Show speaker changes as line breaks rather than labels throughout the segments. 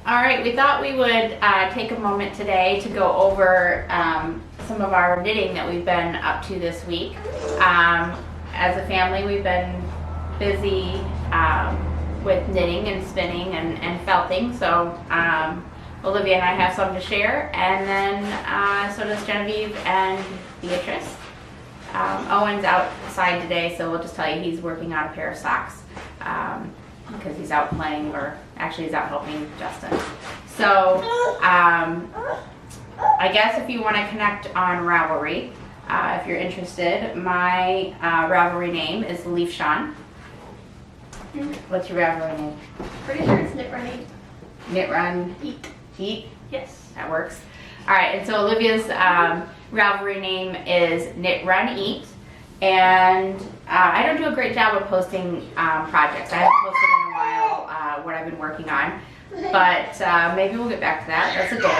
All right, we thought we would take a moment today to go over some of our knitting that we've been up to this week. As a family, we've been busy with knitting and spinning and felting, so Olivia and I have some to share, and then so does Genevieve and Beatrice. Owen's outside today, so we'll just tell you he's working on a pair of socks because he's out playing, or actually he's out helping Justin. So I guess if you want to connect on Ravelry, if you're interested, my Ravelry name is Leaf Shawn. What's your Ravelry name?
Pretty sure it's Knit Run Eat.
Knit Run
Eat.
Eat?
Yes.
That works. All right, and so Olivia's Ravelry name is Knit Run Eat, and I don't do a great job of posting projects. I haven't posted in a while what I've been working on, but maybe we'll get back to that. That's a goal.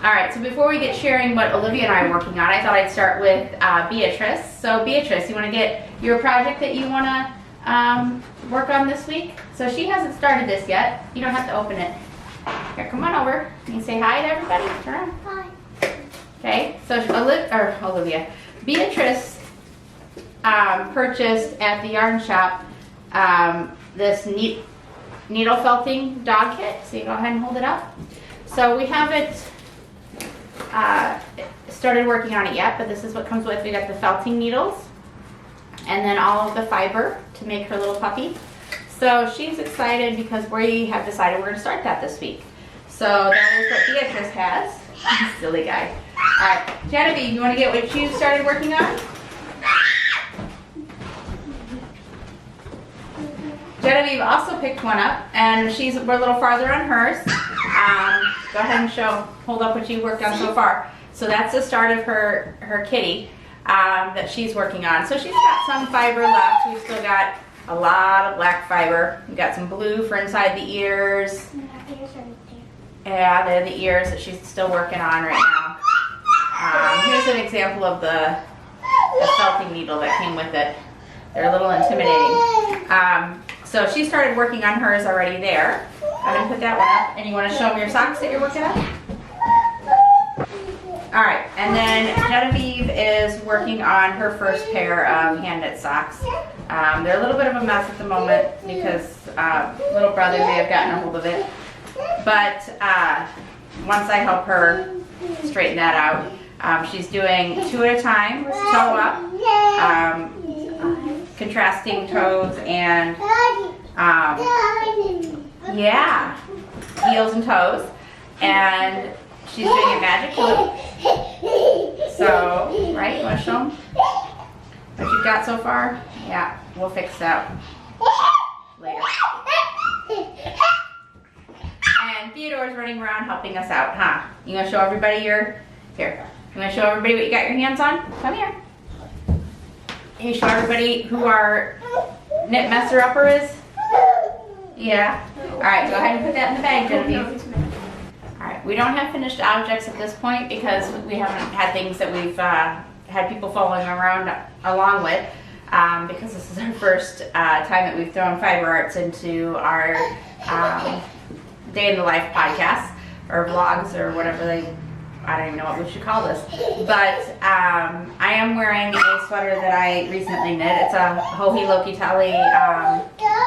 All right, so before we get sharing what Olivia and I are working on, I thought I'd start with Beatrice. So Beatrice, you want to get your project that you want to work on this week? So she hasn't started this yet. You don't have to open it. Here, come on over. You can say hi to everybody. Turn around.
Hi.
Okay, so Olivia. Beatrice purchased at the yarn shop this needle felting dog kit. So you go ahead and hold it up. So we haven't started working on it yet, but this is what comes with. We got the felting needles and then all of the fiber to make her little puppy. So she's excited because we have decided we're going to start that this week. So that is what Beatrice has. Silly guy. All right, Genevieve, you want to get what you started working on? Genevieve also picked one up, and we're a little farther on hers. Go ahead and hold up what you worked on so far. So that's the start of her kitty that she's working on. So she's got some fiber left. We've still got a lot of black fiber. We've got some blue for inside the ears. Yeah, they're the ears that she's still working on right now. Here's an example of the felting needle that came with it. They're a little intimidating. So she started working on hers already there. Go ahead and put that one up. And you want to show them your socks that you're working on? All right, and then Genevieve is working on her first pair of hand knit socks. They're a little bit of a mess at the moment because little brother may have gotten a hold of it. But once I help her straighten that out, she's doing 2 at a time, toe up, contrasting toes, and yeah, heels and toes, and she's doing a magic loop. So, right, you want to show them what you've got so far? Yeah, we'll fix that later. And Theodore's running around helping us out, huh? You want to show everybody here? You want to show everybody what you got your hands on? Come here. Can you show everybody who our knit messer upper is? Yeah. All right, go ahead and put that in the bag, Genevieve. All right, we don't have finished objects at this point because we haven't had things that we've had people following around along with because this is our first time that we've thrown fiber arts into our day in the life podcast or vlogs or whatever I don't even know what we should call this. But I am wearing a sweater that I recently knit. It's a Hohi Loki Tali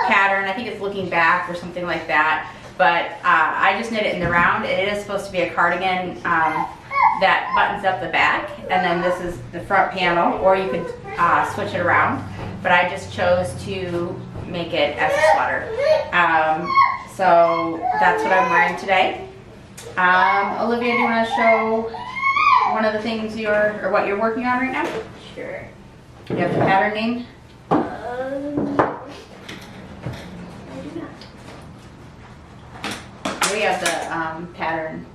pattern. I think it's looking back or something like that. But I just knit it in the round. It is supposed to be a cardigan that buttons up the back, and then this is the front panel, or you could switch it around. But I just chose to make it as a sweater. So that's what I'm wearing today. Olivia, do you want to show one of the things what you're working on right now?
Sure.
You have the pattern name? We have the pattern,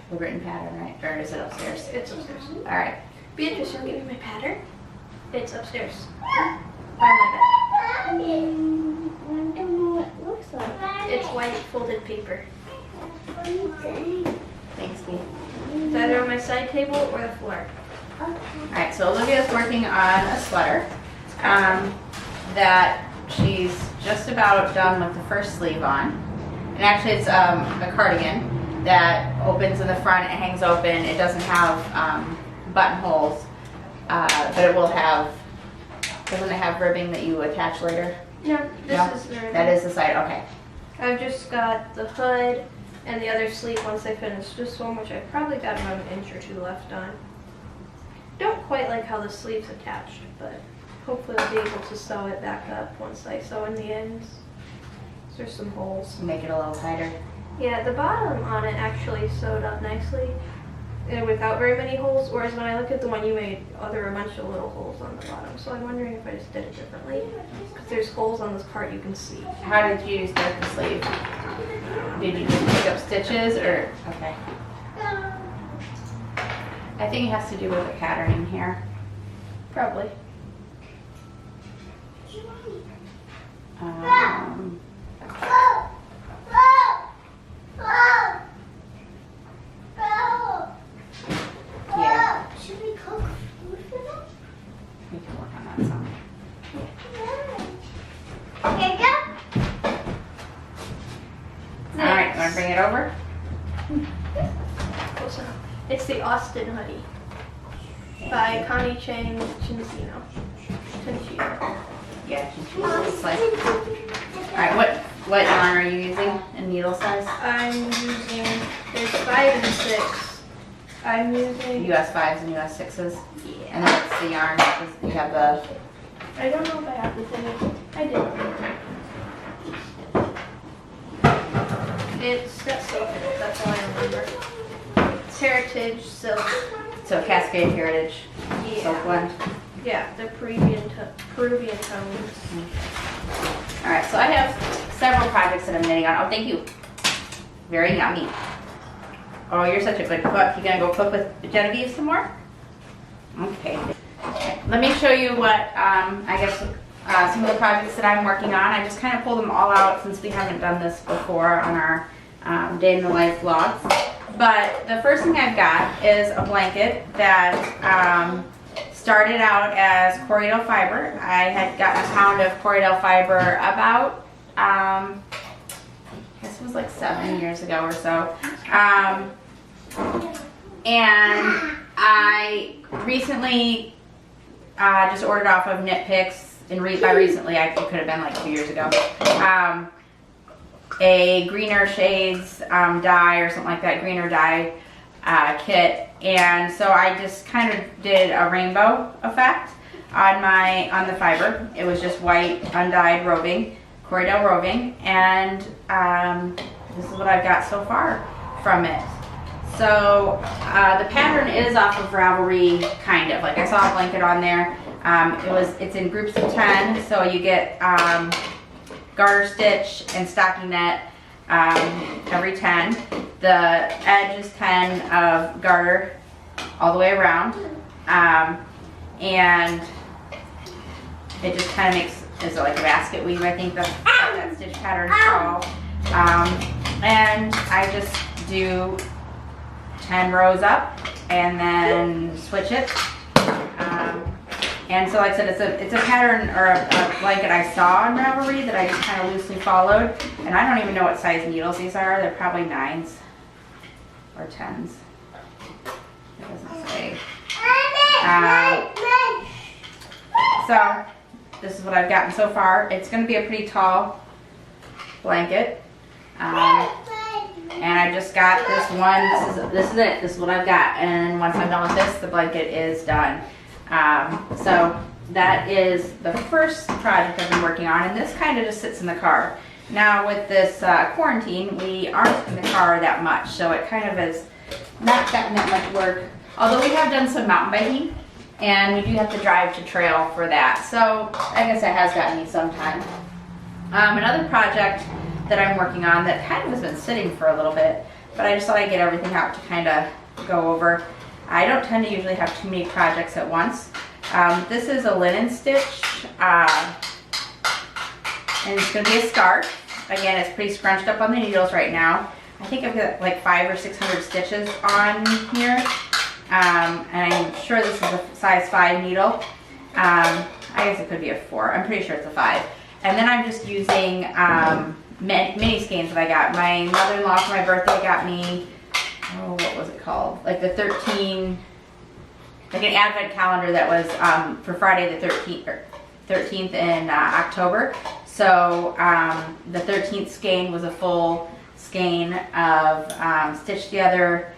the written pattern, right? Or is it upstairs?
It's upstairs.
All right.
Beatrice, you'll give me my pattern? It's upstairs. By my bed. And what looks like? It's white folded paper.
Thanks, Steve.
It's either on my side table or the floor.
Alright, so Olivia's working on a sweater that she's just about done with the first sleeve on. And actually it's a cardigan that opens in the front, it hangs open, it doesn't have buttonholes, but it will have, doesn't it have ribbing that you attach later?
No, this is the ribbon.
That is the side, okay.
I've just got the hood and the other sleeve once I finish this one, which I've probably got about an inch or two left on. Don't quite like how the sleeve's attached, but hopefully I'll be able to sew it back up once I sew in the ends. There's some holes.
Make it a little tighter.
Yeah, the bottom on it actually sewed up nicely without very many holes, whereas when I look at the one you made, there were a bunch of little holes on the bottom. So I'm wondering if I just did it differently. Because there's holes on this part you can see.
How did you start the sleeve? Did you just pick up stitches or, okay. I think it has to do with the patterning here.
Probably.
Yeah,
Should we cook food for them?
we can work on that some.
Okay, go.
All right, you want to bring it over?
Close enough. It's the Austin hoodie by Connie Chang Chincino.
Yeah, it's like. All right, what yarn are you using in needle size?
I'm using, there's 5 and 6. I'm using,
US 5s and US 6s.
yeah.
And then it's the yarn, because you have the,
I don't know if I have the thing. I did. It's got silk in it, that's all I remember. It's Heritage Silk.
so Cascade Heritage silk
Yeah.
blend.
Yeah, the Peruvian tones.
All right, so I have several projects that I'm knitting on. Oh, thank you. Very yummy. Oh, you're such a good cook. You gonna go cook with Genevieve some more? Okay. Let me show you what, I guess, some of the projects that I'm working on. I just kind of pulled them all out since we haven't done this before on our day in the life vlogs. But the first thing I've got is a blanket that started out as Corriedale fiber. I had gotten a pound of Corriedale fiber about, I guess it was like 7 years ago or so. And I recently just ordered off of Knit Picks, and by recently, it could have been like 2 years ago, a greener shades dye or something like that, greener dye kit. And so I just kind of did a rainbow effect on the fiber. It was just white undyed roving, Corriedale roving, and this is what I've got so far from it. So the pattern is off of Ravelry, kind of. Like I saw a blanket on there. It's in groups of 10, so you get garter stitch and stockinette every 10. The edge is 10 of garter all the way around, and it just kind of makes, is it like a basket weave, I think that's what that stitch pattern is called. And I just do 10 rows up and then switch it. And so like I said, it's a pattern or a blanket I saw on Ravelry that I just kind of loosely followed. And I don't even know what size needles these are. They're probably 9s or 10s. It doesn't say. So this is what I've gotten so far. It's going to be a pretty tall blanket. And I just got this one. This is it. This is what I've got. And once I'm done with this, the blanket is done. So that is the first project I've been working on, and this kind of just sits in the car. Now with this quarantine, we aren't in the car that much, so it kind of has not gotten that much work. Although we have done some mountain biking, and we do have to drive to trail for that. So I guess it has gotten me some time. Another project that I'm working on that kind of has been sitting for a little bit, but I just thought I'd get everything out to kind of go over. I don't tend to usually have too many projects at once. This is a linen stitch, and it's going to be a scarf. Again, it's pretty scrunched up on the needles right now. I think I've got like 500 or 600 stitches on here, and I'm sure this is a size 5 needle. I guess it could be a 4. I'm pretty sure it's a 5. And then I'm just using mini skeins that I got. My mother-in-law for my birthday got me, oh, what was it called? Like the 13, like an advent calendar that was for Friday the 13th in October. So the 13th skein was a full skein of stitched together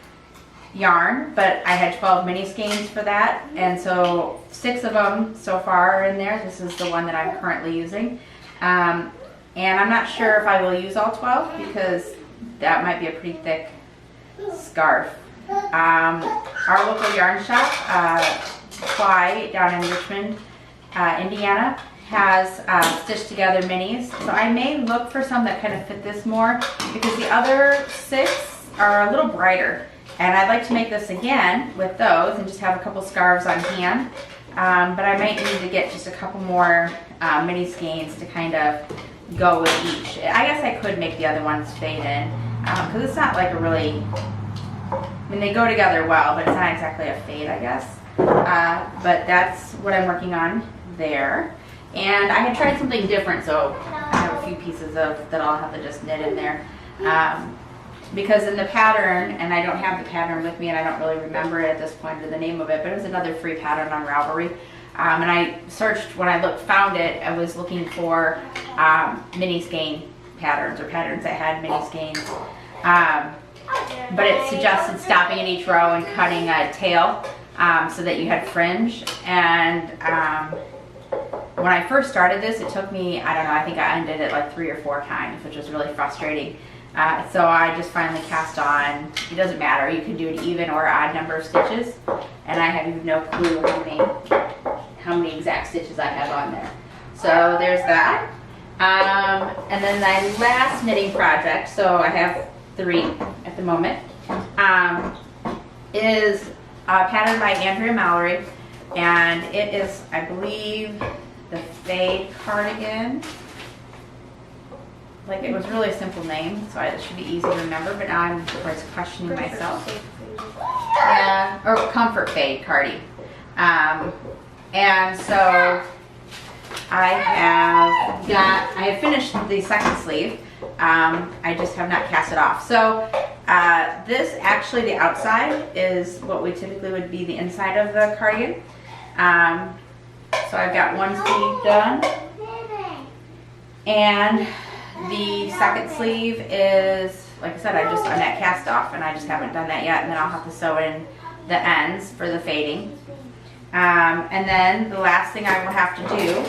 yarn, but I had 12 mini skeins for that, and so 6 of them so far are in there. This is the one that I'm currently using, and I'm not sure if I will use all 12 because that might be a pretty thick scarf. Our local yarn shop, Ply, down in Richmond, Indiana, has stitched together minis, so I may look for some that kind of fit this more because the other 6 are a little brighter. And I'd like to make this again with those and just have a couple scarves on hand. But I might need to get just a couple more mini skeins to kind of go with each. I guess I could make the other ones fade in because it's not like a really, I mean, they go together well, but it's not exactly a fade, I guess. But that's what I'm working on there. And I had tried something different, so I have a few pieces of that I'll have to just knit in there. Because in the pattern, and I don't have the pattern with me and I don't really remember it at this point or the name of it, but it was another free pattern on Ravelry. And I searched, when I found it, I was looking for mini skein patterns or patterns that had mini skeins. But it suggested stopping in each row and cutting a tail so that you had fringe. And when I first started this, it took me, I don't know, I think I undid it like 3 or 4 times, which was really frustrating. So I just finally cast on, it doesn't matter, you can do an even or odd number of stitches, and I have no clue how many exact stitches I have on there. So there's that. And then my last knitting project, so I have 3 at the moment, is a pattern by Andrea Mallory, and it is, I believe, the Fade cardigan. Like, it was really a simple name, so it should be easy to remember, but now I'm, of course, questioning myself. Yeah, or Comfort Fade Cardi. And so I have finished the second sleeve. I just have not cast it off. So this, actually, the outside is what we typically would be the inside of the cardigan. So I've got one sleeve done. And the second sleeve is, like I said, I'm not cast off, and I just haven't done that yet, and then I'll have to sew in the ends for the fading. And then the last thing I will have to do,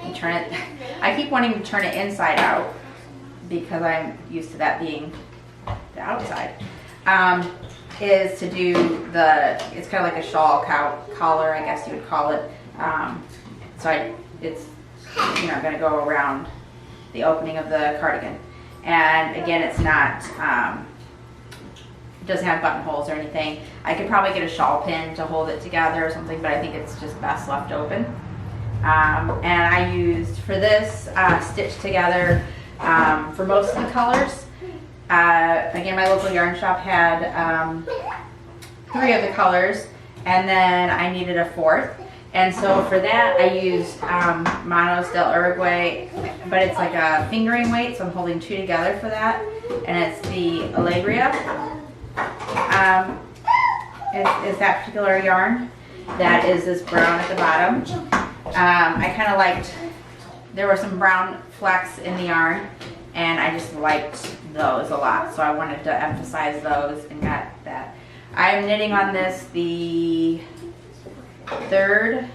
and turn it, I keep wanting to turn it inside out because I'm used to that being the outside, is to do it's kind of like a shawl collar, I guess you would call it. So it's going to go around the opening of the cardigan. And again, it's not, it doesn't have buttonholes or anything. I could probably get a shawl pin to hold it together or something, but I think it's just best left open. And I used, for this, stitched together for most of the colors. Again, my local yarn shop had 3 of the colors, and then I needed a 4th. And so for that, I used Manos del Uruguay, but it's like a fingering weight, so I'm holding 2 together for that. And it's the Alegria. Is that particular yarn. That is this brown at the bottom. I kind of liked, there were some brown flecks in the yarn, and I just liked those a lot. So I wanted to emphasize those and got that. I'm knitting on this the 3rd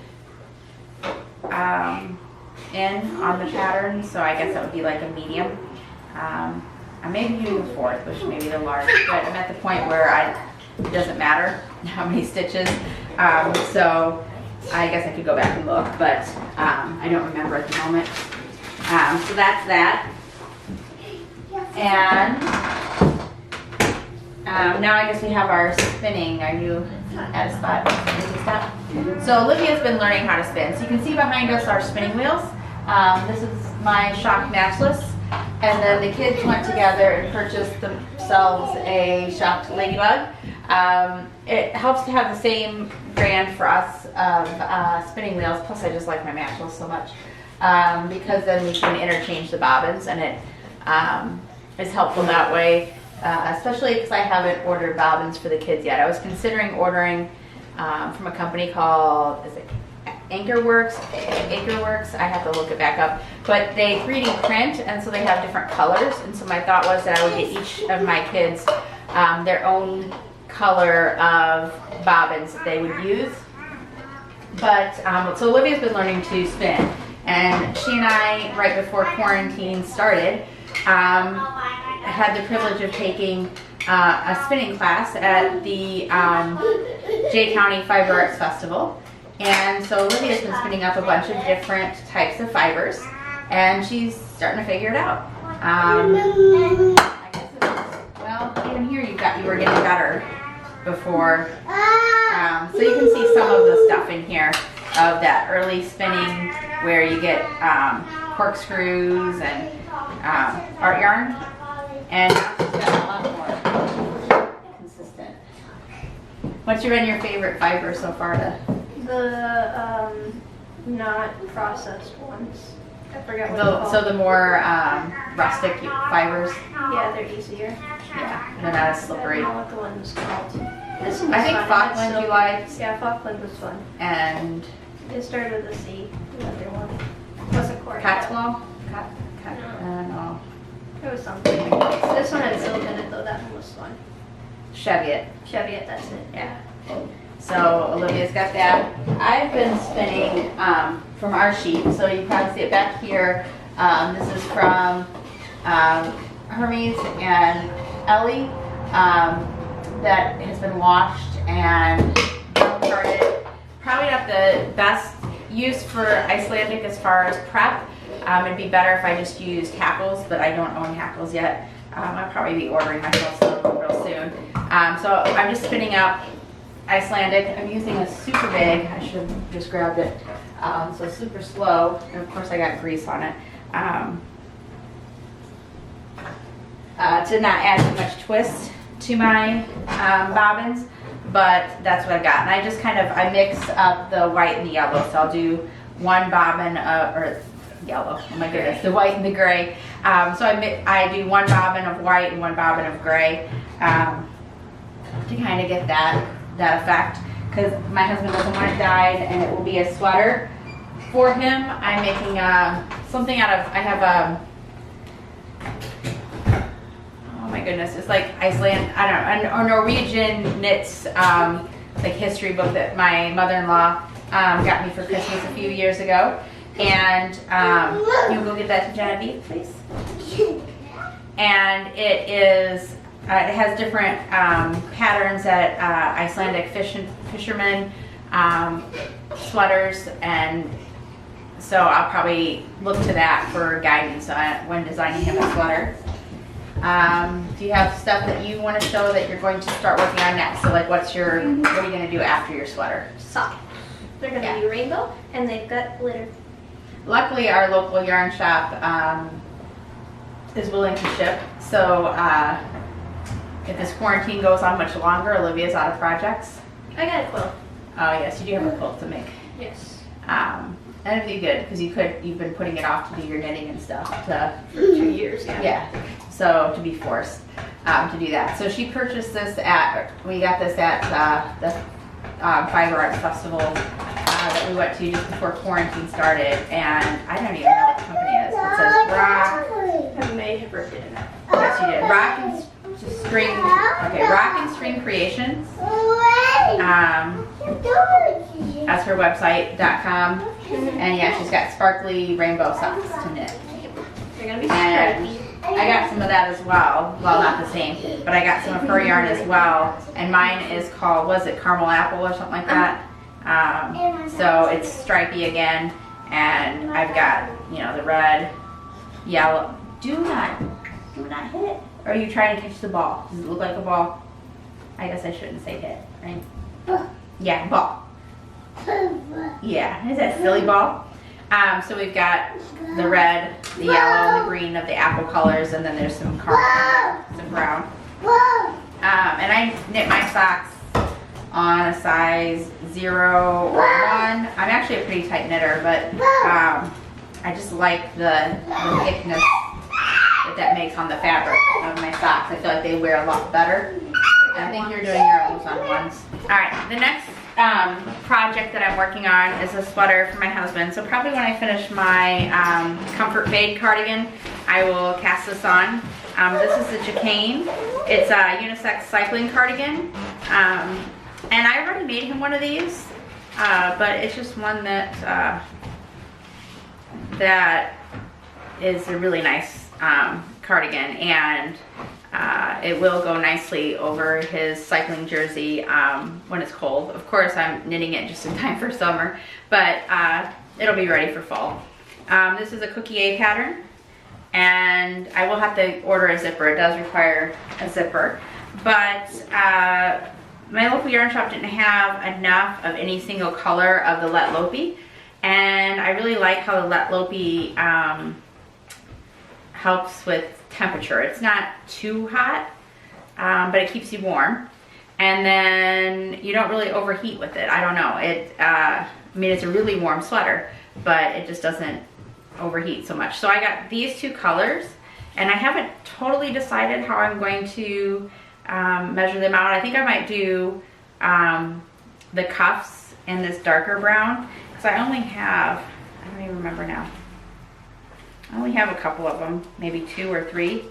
in on the pattern, so I guess that would be like a medium. I may be doing the 4th, which may be the large, but I'm at the point where it doesn't matter how many stitches, so I guess I could go back and look, but I don't remember at the moment. So that's that. And now I guess we have our spinning. Are you at a spot? So Olivia's been learning how to spin. So you can see behind us our spinning wheels. This is my Shock Matchless. And then the kids went together and purchased themselves a Shocked Ladybug. It helps to have the same brand for us of spinning wheels. Plus, I just like my matchless so much because then we can interchange the bobbins, and it is helpful that way. Especially because I haven't ordered bobbins for the kids yet. I was considering ordering from a company called, is it Anchorworks? I have to look it back up. But they 3D print, and so they have different colors. And so my thought was that I would get each of my kids their own color of bobbins that they would use. But so Olivia's been learning to spin, and she and I, right before quarantine started, had the privilege of taking a spinning class at the Jay County Fiber Arts Festival. And so Olivia's been spinning up a bunch of different types of fibers, and she's starting to figure it out. I guess well, even here you were getting better before. So you can see some of the stuff in here of that early spinning where you get corkscrews and art yarn. And she's got a lot more consistent. What's been your favorite fiber so far?
The not processed ones. I forgot what they're called.
So the more rustic fibers.
Yeah, they're easier.
Yeah, they're not as slippery.
I don't know what the one was called. This one was
I think
fun.
Falkland you liked.
Yeah, Falkland was fun.
And
It started with a C. The other one wasn't quite.
Cotswold?
No.
No.
It was something. This one had silk in it though. That one was fun.
Cheviot.
Cheviot, that's it.
Yeah. So Olivia's got that. I've been spinning from our sheet, so you probably see it back here. This is from Hermes and Ellie that has been washed and carded. Probably not the best use for Icelandic as far as prep. It'd be better if I just used hackles, but I don't own hackles yet. I'll probably be ordering myself some real soon. So I'm just spinning up Icelandic. I'm using a super big. I should have just grabbed it. So super slow, and of course I got grease on it. To not add too much twist to my bobbins, but that's what I got. And I just I mix up the white and the yellow. So I'll do one bobbin or yellow. Oh my goodness, the white and the gray. So I do one bobbin of white and one bobbin of gray to kind of get that effect. Because my husband doesn't want it dyed, and it will be a sweater for him. I'm making something out of. I have oh my goodness, it's like Iceland. I don't know, a Norwegian knits like history book that my mother-in-law got me for Christmas a few years ago. And you go get that to Genevieve, please. And it is, it has different patterns that Icelandic fishermen sweaters, and so I'll probably look to that for guidance when designing him a sweater. Do you have stuff that you want to show that you're going to start working on next? So like what are you going to do after your sweater?
Socks. They're going to be rainbow, and they've got glitter.
Luckily, our local yarn shop is willing to ship. So if this quarantine goes on much longer, Olivia's out of projects.
I got a quilt.
Oh yes, you do have a quilt to make.
Yes.
And it'd be good because you've been putting it off to do your knitting and stuff for
2 years. Yeah.
Yeah. So to be forced to do that. So she purchased this we got this at the Fiber Arts Festival that we went to just before quarantine started, and I don't even know what the company is. It says Rock.
I may have ripped it in.
Yes, you did. Rock and String. Okay, Rock and String Creations. That's her website.com. And yeah, she's got sparkly rainbow socks to knit.
They're gonna be
And
stripy.
I got some of that as well. Well, not the same, but I got some of her yarn as well. And mine is called, was it Caramel Apple or something like that? So it's stripy again. And I've got, the red, yellow. Do not hit it. Or are you trying to catch the ball? Does it look like a ball? I guess I shouldn't say hit, right? Yeah, ball. Yeah, is that silly ball? So we've got the red, the yellow, and the green of the apple colors, and then there's some caramel, some brown. And I knit my socks on a size 0 or 1. I'm actually a pretty tight knitter, but I just like the thickness that makes on the fabric of my socks. I feel like they wear a lot better. I think you're doing your own ones. All right, the next project that I'm working on is a sweater for my husband. So probably when I finish my Comfort Fade cardigan, I will cast this on. This is the chicane. It's a unisex cycling cardigan. And I already made him one of these, but it's just one that that is a really nice cardigan, and it will go nicely over his cycling jersey when it's cold. Of course, I'm knitting it just in time for summer, but it'll be ready for fall. This is a cookie A pattern, and I will have to order a zipper. It does require a zipper, but my local yarn shop didn't have enough of any single color of the Let Lopey, and I really like how the Let Lopey helps with temperature. It's not too hot, but it keeps you warm, and then you don't really overheat with it. I don't know. I mean, it's a really warm sweater, but it just doesn't overheat so much. So I got these two colors, and I haven't totally decided how I'm going to measure them out. I think I might do the cuffs in this darker brown, because I only have, I don't even remember now, I only have a couple of them, maybe 2 or 3.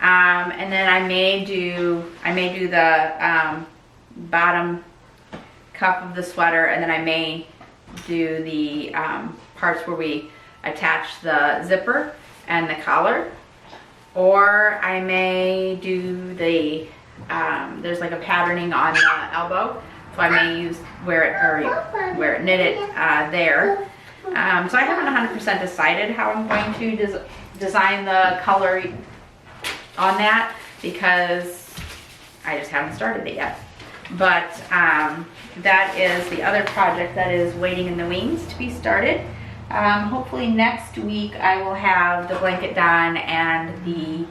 And then I may do the bottom cuff of the sweater, and then I may do the parts where we attach the zipper and the collar, or I may do the there's like a patterning on the elbow, so I may use where it knitted there. So I haven't 100% decided how I'm going to design the color on that, because I just haven't started it yet. But that is the other project that is waiting in the wings to be started. Hopefully next week I will have the blanket done and the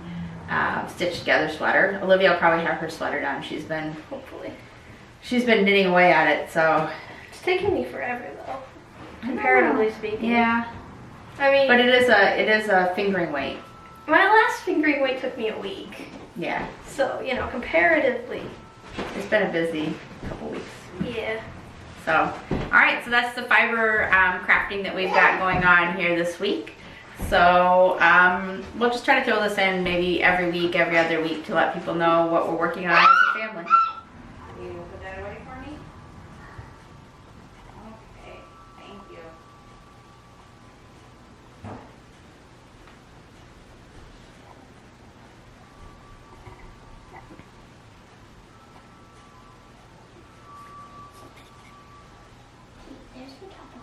stitched together sweater. Olivia will probably have her sweater done. She's been knitting away at it, so.
It's taking me forever though, comparatively speaking.
Yeah.
I mean,
But it is a fingering weight.
my last fingering weight took me a week.
Yeah.
So, you know, comparatively.
It's been a busy couple weeks.
Yeah.
So, all right, so that's the fiber crafting that we've got going on here this week. So we'll just try to throw this in maybe every week, every other week, to let people know what we're working on as a family. You put that away for me? Okay, thank you.
There's the top of